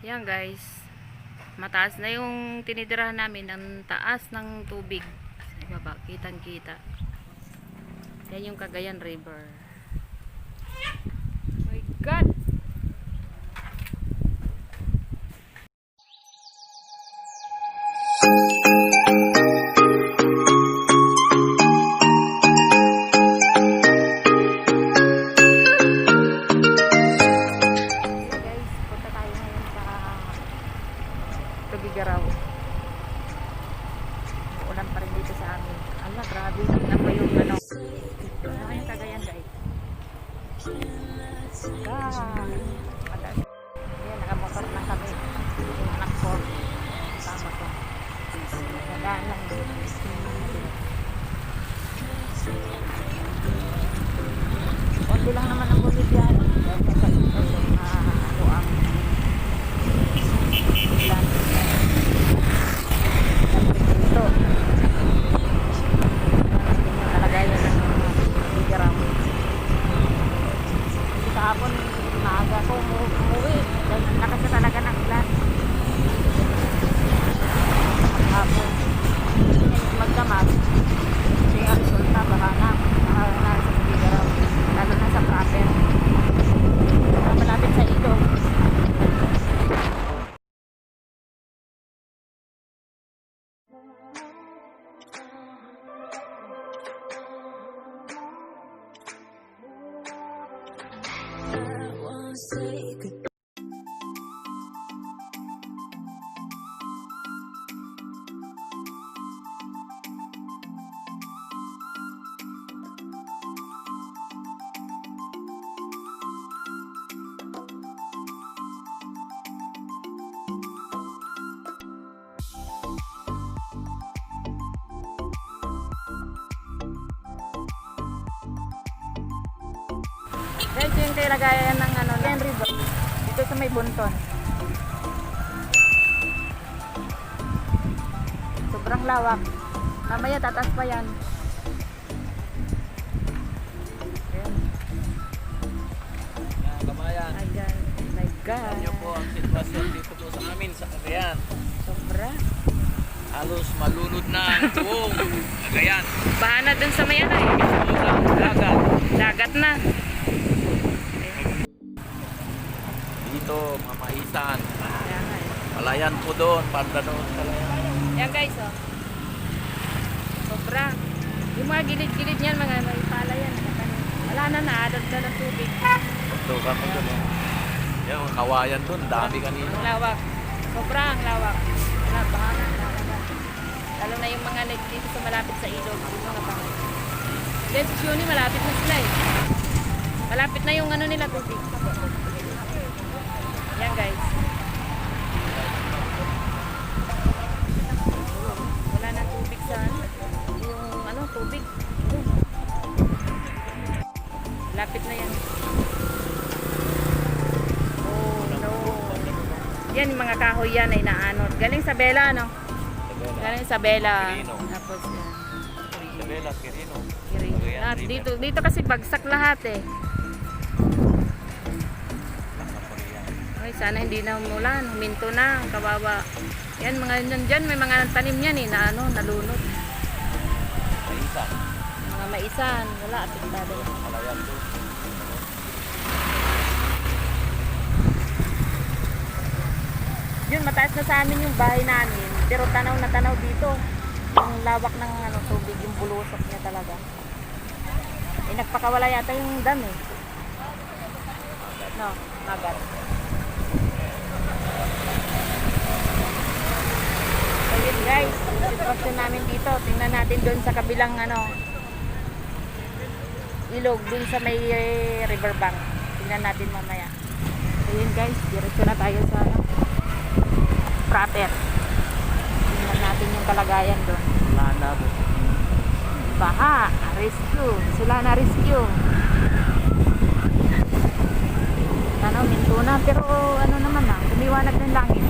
Yan guys, mataas na yung tinitirahan namin, ang taas ng tubig sa baba, kitang kita. Yan yung Cagayan River. Oh my God! Tubigaraw. Ulan pa rin dito sa amin. Ala, grabe. Tignan mo yung ano. Ano yung Cagayan guys? Mataas. Ayan, nakamotor na kami. Yung anak ko. Tama ko. Nagaan lang. Konti lang naman ang bulit yan. Kahapon maaga ko umuwi dahil lakas na talaga ng ulan. Kahapon magdamag kasi ang resulta baka na sa Tubigaraw, lalo na sa proper malapit sa ilog. Guys, yung kalagayan ng ano, Cagayan River dito sa may Bunton. Sobrang lawak. Mamaya tataas pa yan. Ayan. Kamayan. Ayan. Oh my God. Yan niyo po ang sitwasyon dito po sa amin sa Cagayan. Sobra. Halos malulod na ang buong Cagayan. Baha na dun sa may ano eh. Sobrang dagat. Dagat na. Dito, Mamaisan. Ayan nga eh. Palayan po doon, Panda doon. Ayan guys, oh. Sobra. Yung mga gilid-gilid niyan, mga may pala yan. Wala na, naadad na ng tubig. Ito ka po doon. Yung kawayan doon, dami kanina. Ang lawak. Sobra ang lawak. Wala, baka na, talaga. Lalo na yung mga dito sa malapit sa ilog. Yung mga baka. Then sa Sioni, malapit na sila eh. Malapit na yung ano nila tubig. Yan guys. Wala na tubig sa ano. Yung ano, tubig. Lapit na yan. Oh no. Yan yung mga kahoy yan ay naanod. Galing sa Bela, no? Galing sa Bela. Quirino. Tapos yan. Isabela, Quirino. Quirino. At dito kasi bagsak lahat eh. Ay, sana hindi na umulan, huminto na, kawawa. Yan, mga nandyan, may mga tanim yan eh, na ano, nalunod. Maisan. Mga maisan, wala, apektado. Palayan doon. Yun, mataas na sa amin yung bahay namin, pero tanaw na tanaw dito. Yung lawak ng ano, tubig, yung bulusok niya talaga. Eh, nagpakawala yata yung dam eh. No, magat. So yun guys, yung sitwasyon namin dito. Tingnan natin doon sa kabilang ano, ilog, doon sa may riverbank. Tingnan natin mamaya. So yun guys, diretso na tayo sa ano, proper. Tingnan natin yung kalagayan doon. Lana po. Baha, rescue. Sila na rescue. Ano, minto na. Pero ano naman na, tumiwanag ng langit.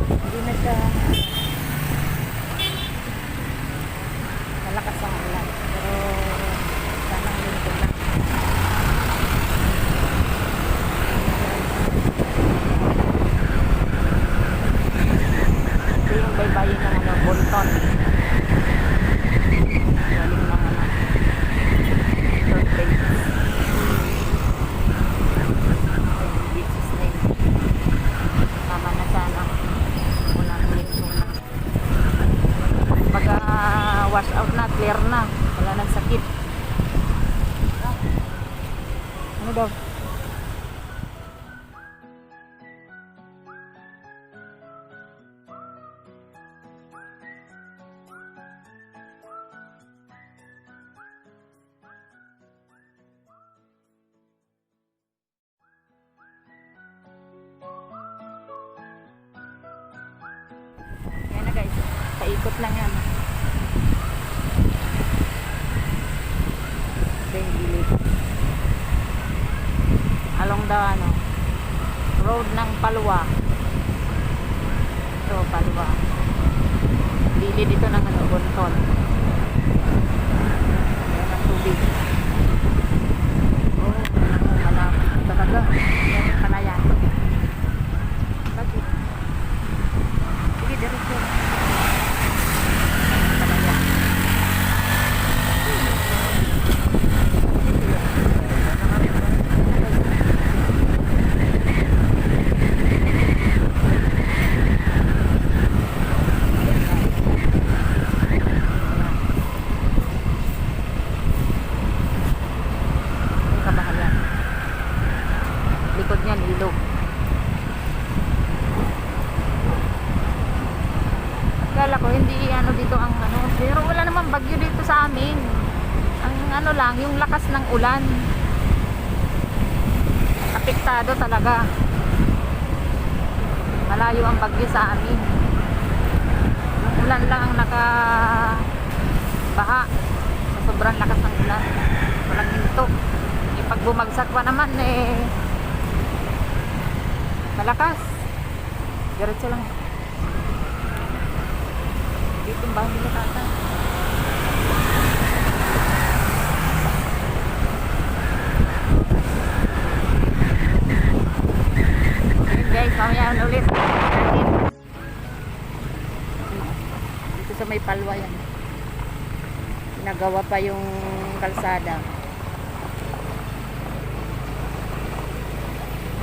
Hindi na siya malakas ang ulan. Pero sana minto na. Ano daw? Yan na guys, paikot lang yan. Ito yung gilid. Along the road ng Palwa. Ito, Palwa. Gilid ito ng Bonton. Ayan ang tubig. Oh, malapit talaga. Yan yung palayan. Bakit? Sige, diretso. Palayan. Yung kabahayan. Likod niyan, ilog. Akala ko hindi dito ang pero wala namang bagyo dito sa amin. Ang lang, yung lakas ng ulan. Apektado talaga. Malayo ang bagyo sa amin. Yung ulan lang ang nakabaha sa sobrang lakas ng ulan. Walang hinto. Pag bumagsak pa naman malakas. Diretso lang. Dito ang bahay nila tata. Ayun guys, mamaya ulit. Dito sa may Palwa yan. Nagawa pa yung kalsada.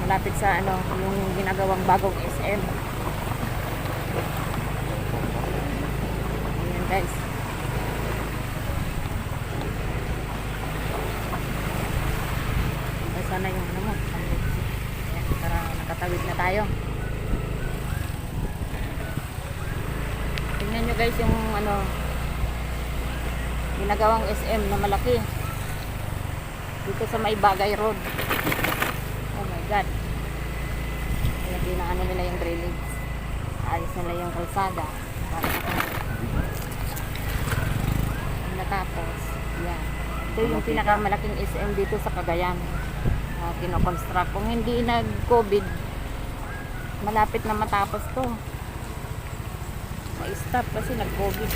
Malapit sa yung ginagawang bagong SM. Ayan guys. Sana yung ayan, para nakatawid na tayo. Tingnan nyo guys yung ginagawang SM na malaki dito sa may Bagay Road. Oh my god. Kaya nila yung drainage. Ayos nila yung kalsada para natapos. Yan. Ito yung pinakamalaking SM dito sa Cagayan. Kino-construct. Kung hindi nag-COVID, malapit na matapos to. Ma-stop kasi nag-COVID.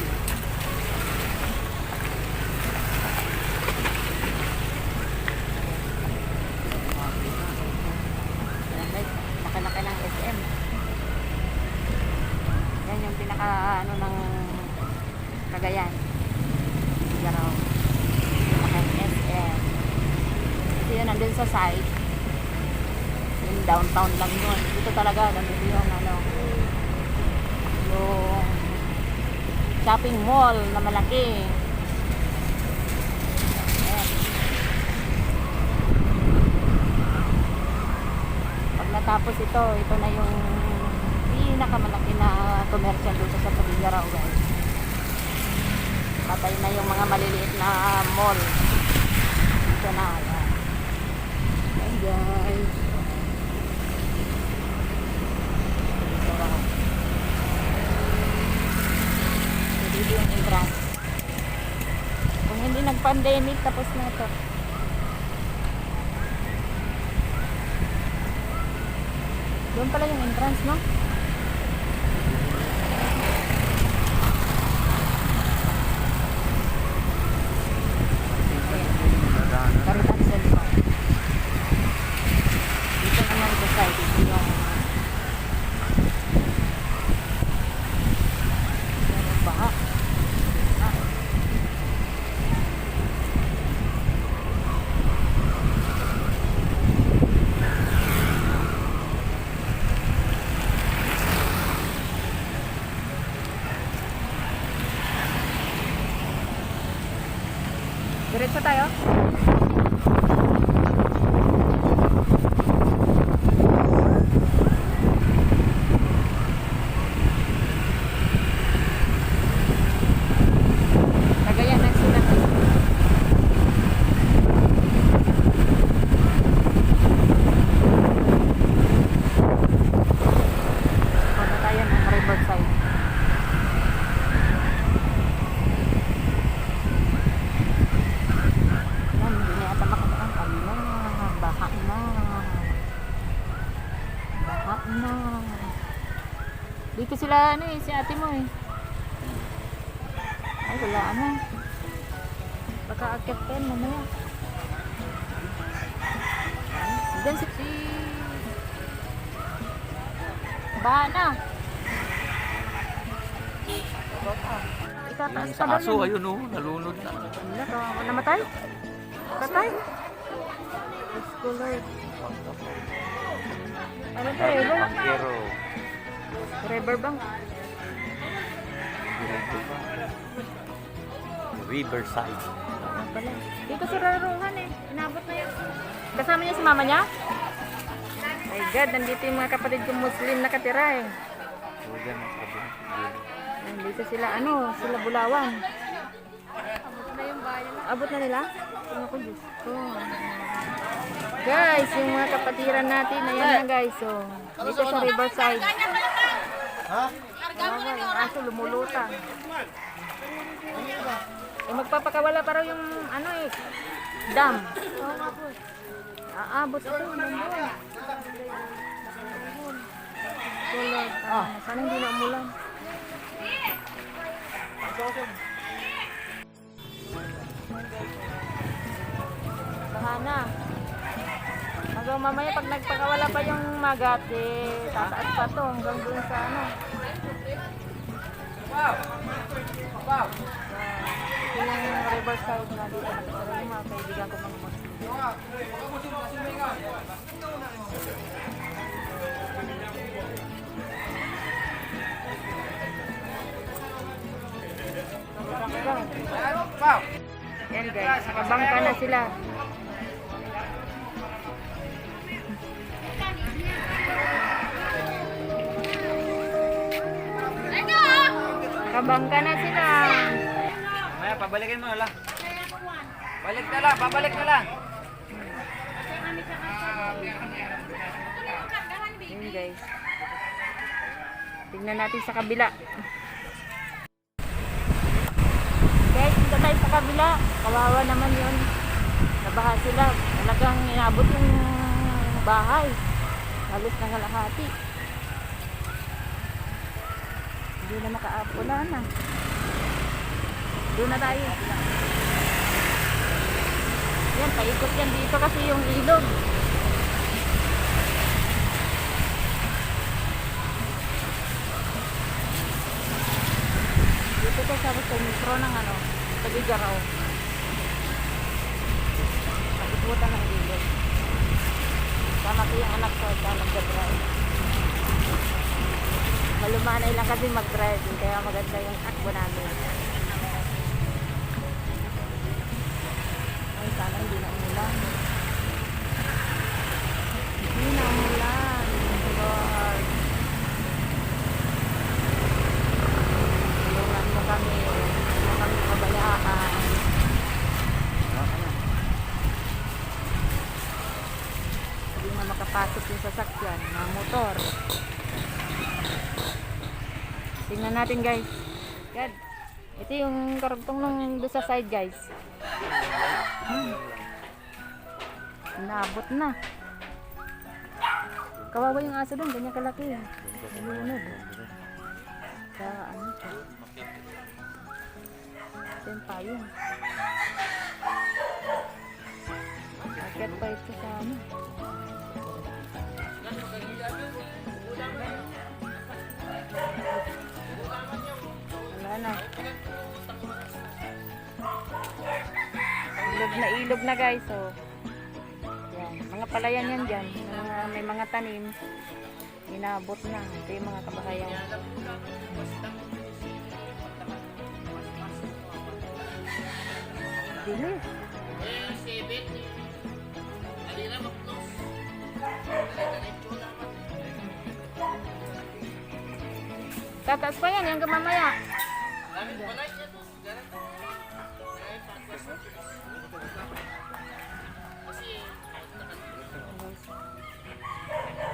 Laki-laki ng SM. Yan yung pinaka ng Cagayan. Garaw. Laki ng SM. Kasi yun nandun sa site. Yung downtown lang yun. Dito talaga nandun yung yung shopping mall na malaki. Ayan. Pag natapos ito na yung pinakamalaki na commercial dito sa Tubigaraw guys. Patay na yung mga maliliit na mall. Ito na. Ayan guys. Dito yung entrance. Kung hindi nag-pandemic, tapos na ito. Doon pala yung entrance, no? Caritas Selma. Dito naman sa side. Dito yung baha. No. Dito sila ano eh, si ate mo eh. Ay, wala na. Baka akit pa yan mamaya. Diyan si... Baha na. Itataas Yung pa sa daw aso, yan. ayun oh, nalunod na. Wala, kawawa. Namatay? Patay? Let's go, Lord. Ano to, river? Bangkero. River bang? Riverside. Ah, pala. Dito si Raruhan eh. Inabot na yun. Kasama niya si mama niya? My God, nandito yung mga kapatid kong Muslim nakatira eh. Huwag ang sabi. Nandito sila, ano, sila Bulawan. Abot na yung bayan. Abot na nila? Ano ko, Diyos ko. Guys, yung mga kapatiran natin, ayan na guys. So, dito sa Riverside. Ha? Kawawa, yung aso lumulutang. Eh, magpapakawala pa raw yung, ano eh, dam. Aabot ito, nandun. Tulad. Sana hindi na umulan. Bahana. Hanggang mamaya pag nagpakawala pa yung magat, eh, tataas pa to hanggang dun sa ano. Ito yung Riverside na dito nakatira yung mga kaibigan ko mga Muslim. Yan guys, nakabangka na sila. Nakabangka na sila. Maya, pabalikin mo lang. Balik na lang, pabalik na lang. Yun guys. Tingnan natin sa kabila. Guys, dito tayo sa kabila. Kawawa naman yun. Nabaha sila. Talagang inabot yung bahay. Halos na kalahati. Hindi na makaapula na. Doon na tayo. Yan, paikot yan dito kasi yung ilog. Dito to sa metro ng ano, Tagigaraw. Paikutan ng ilog. Sama ko yung anak ko at nag-drive. Malumanay lang kasi mag-drive, kaya maganda yung takbo namin. Ay, sana hindi na umulan. Hindi na umulan. Lord. Tulungan mo kami. Tulungan mo kami kabayaan. Hindi na makapasok yung sasakyan, mga motor. Tingnan natin guys. God. Ito yung karugtong ng doon sa side guys. Nabot na. Kawawa yung aso doon, ganyan kalaki. Nalunod. Sa ano siya. Ito yung payong. Akit pa ito sa ano. Wala na. Ilog na guys. So, yan. Mga palayan yan dyan. May mga tanim. Inabot na. Ito yung mga kabahayan. Bilis. Tataas pa yan, yung mamaya.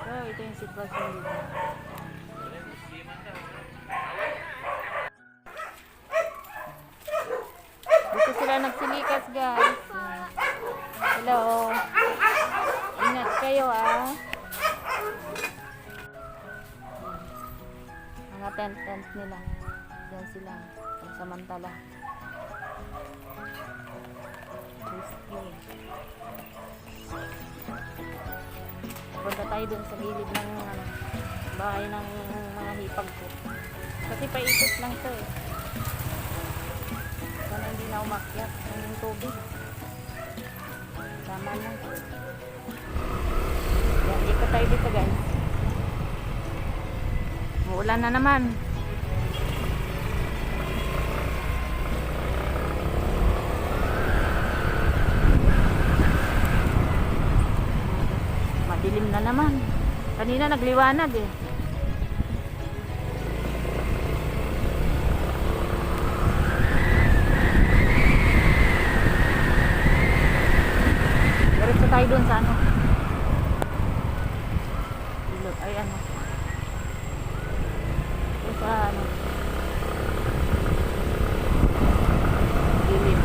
So, ito yung sitwasyon dito. Dito sila nagsilikas, guys. Hello. Ingat kayo, ah. tent nila. Diyan sila. Pagsamantala. Rescue. Punta tayo dun sa gilid ng bahay ng mga hipag ko. Kasi paikot lang to eh. Sana hindi na umakyat ng tubig. Tama na. Yan, ikot tayo dito guys. Uulan na naman. Madilim na naman. Kanina nagliwanag eh. Diretso tayo dun sa ano. Ilog. Ay ano. Ito sa ano. Dilim.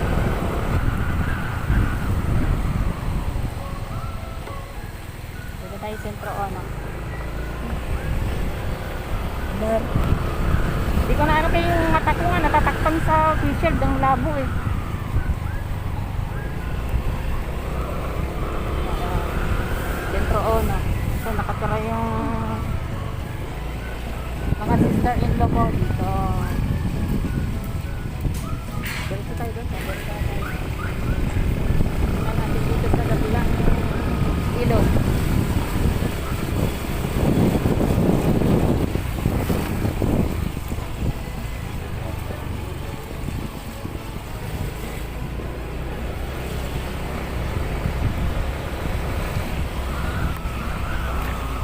Dito tayo sentro o ano. Hindi ko na ano kayo yung mata ko nga. Natatakpan sa face shield. Ang labo eh. Sentro o no. So nakatira yung mga sister-in-law ko dito. Dito tayo doon. Dito tayo. Tingnan natin dito sa kabilang ilog.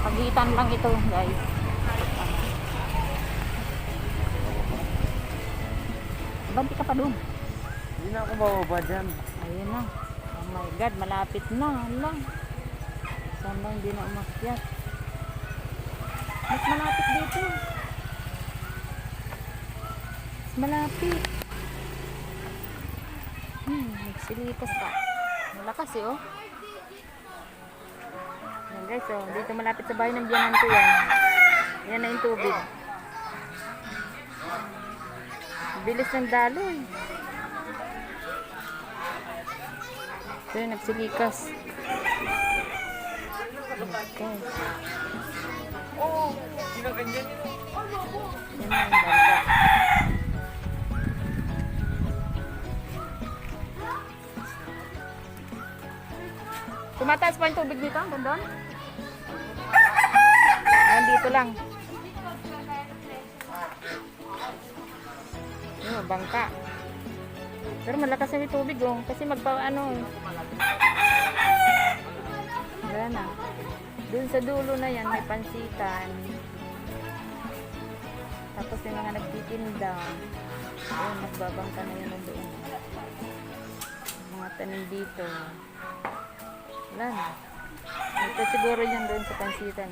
Pagitan lang ito guys. Banti ka pa doon. Hindi na ako bababa dyan. Ayun na. Oh my god, malapit na. Lang. Sana hindi na umakyat. Mas malapit dito. Mas malapit. Nagsilipas pa. Malakas eh oh. Yan guys oh. Dito malapit sa bahay ng biyanan ko yan. Yan na yung tubig. Bilis ng daloy. So yun, nagsilikas. Okay. Oo, ginaganyan yun. Yan na yung bangka. Tumataas pa yung tubig dito? Doon? Nandito lang. Yun, bangka. Pero malakas na yung tubig oh. Kasi magpa-ano eh. Wala na. Doon sa dulo na yan, may pansitan. Tapos yung mga nagtitinda. Ayun, nagbabangka na yun doon. Mga tanim dito. Wala na. Ito siguro yun doon sa pansitan.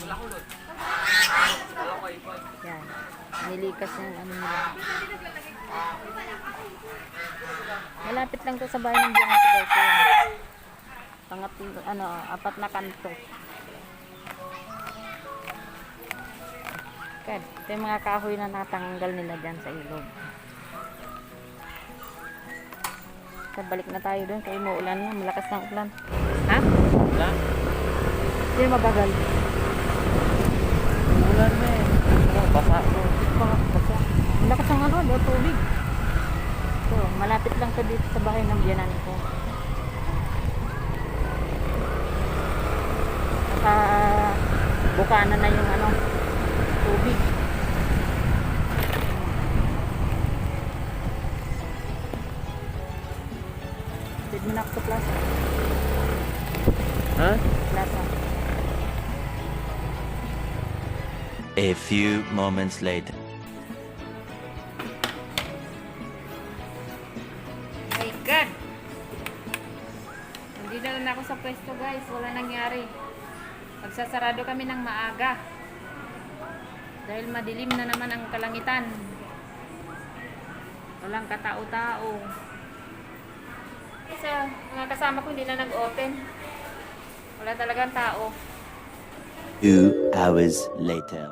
Yan. Nilikas yung ano nila. Malapit lang to sa bahay ng biyanan ko guys. Yan. Pangatlo, ano, 4 na kanto. Okay. Ito yung mga kahoy na natanggal nila dyan sa ilog. So, balik na tayo doon kaya maulan na. Malakas ng ulan. Ha? Wala? Hindi mabagal. Ulan na eh. Basa ko. Basa. Malakas ang ano, daw tubig. So, malapit lang to dito sa bahay ng biyanan ko. Bukanan na yung ano, tubig. Tid mo na ako sa plaza. Ha? Plaza. A few moments later. My God! Hindi na lang ako sa pwesto guys. Wala nangyari. Magsasarado kami ng maaga. Dahil madilim na naman ang kalangitan. Walang katao-tao. Kasi mga kasama ko hindi na nag-open. Wala talagang tao. 2 hours later.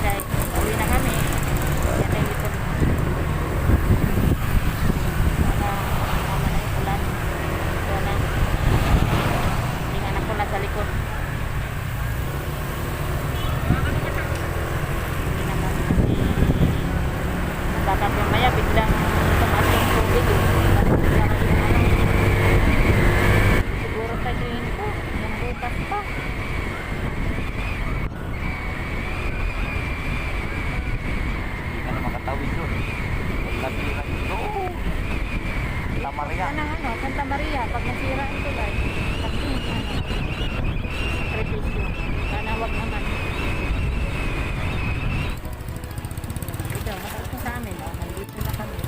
Guys, uwi na kami. Yan ay likod mo. Para na yung ulan. Ito na. Yung anak ko nasa likod. Hindi naman kasi baka mamaya biglang tumaas yung tubig. Balik bigla kayo yung ano. Siguro tayo yun po. Yung bukas pa. Hindi ka na makatawid doon. Labira ito. La Maria. Ano, Santa Maria, pag nasira ang tulay, sabihin sakripisyo. Sana wag naman. Ito, mataas na sa amin, oh. Nandito na kami.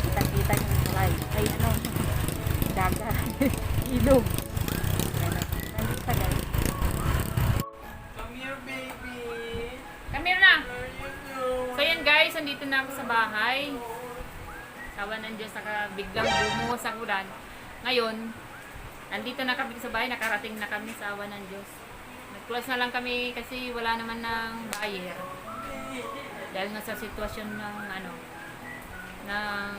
Kita-kita yung tulay. Ay, ano, daga. Ilog. Nandito sa guys. Come here, baby. Come here na! Where you go? So yan guys, andito na ako sa bahay. Sawa ng Diyos, biglang bumuhos ang ulan. Ngayon, andito na kami sa bahay, nakarating na kami sa awa ng Diyos. Nag-close na lang kami kasi wala naman ng buyer. Dahil nga sa sitwasyon ng ng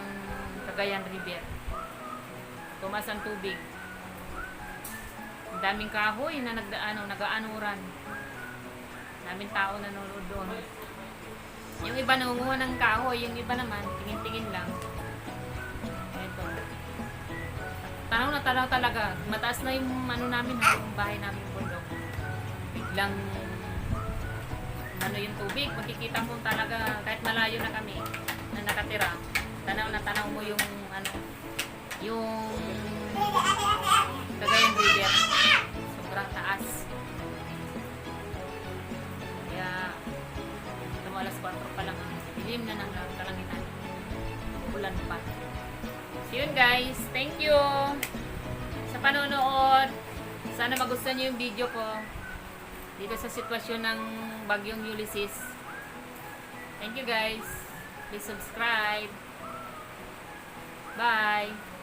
Cagayan River. Tumas ang tubig. Ang daming kahoy na nag-aanuran. Daming tao nanonood doon. Yung iba nangunguha ng kahoy, yung iba naman tingin-tingin lang. Ito. Tanaw na tanaw talaga. Mataas na yung namin, yung bahay namin bundok. Biglang yung tubig, makikita mo talaga kahit malayo na kami na nakatira. Tanaw na tanaw mo yung yung Cagayan River. Sobrang taas. Kaya alas 4 pa lang, dilim na ng kalangitan. Ulan pa. So yun guys, thank you sa panonood. Sana magustuhan nyo yung video ko dito sa sitwasyon ng Bagyong Ulysses. Thank you guys. Please subscribe. Bye.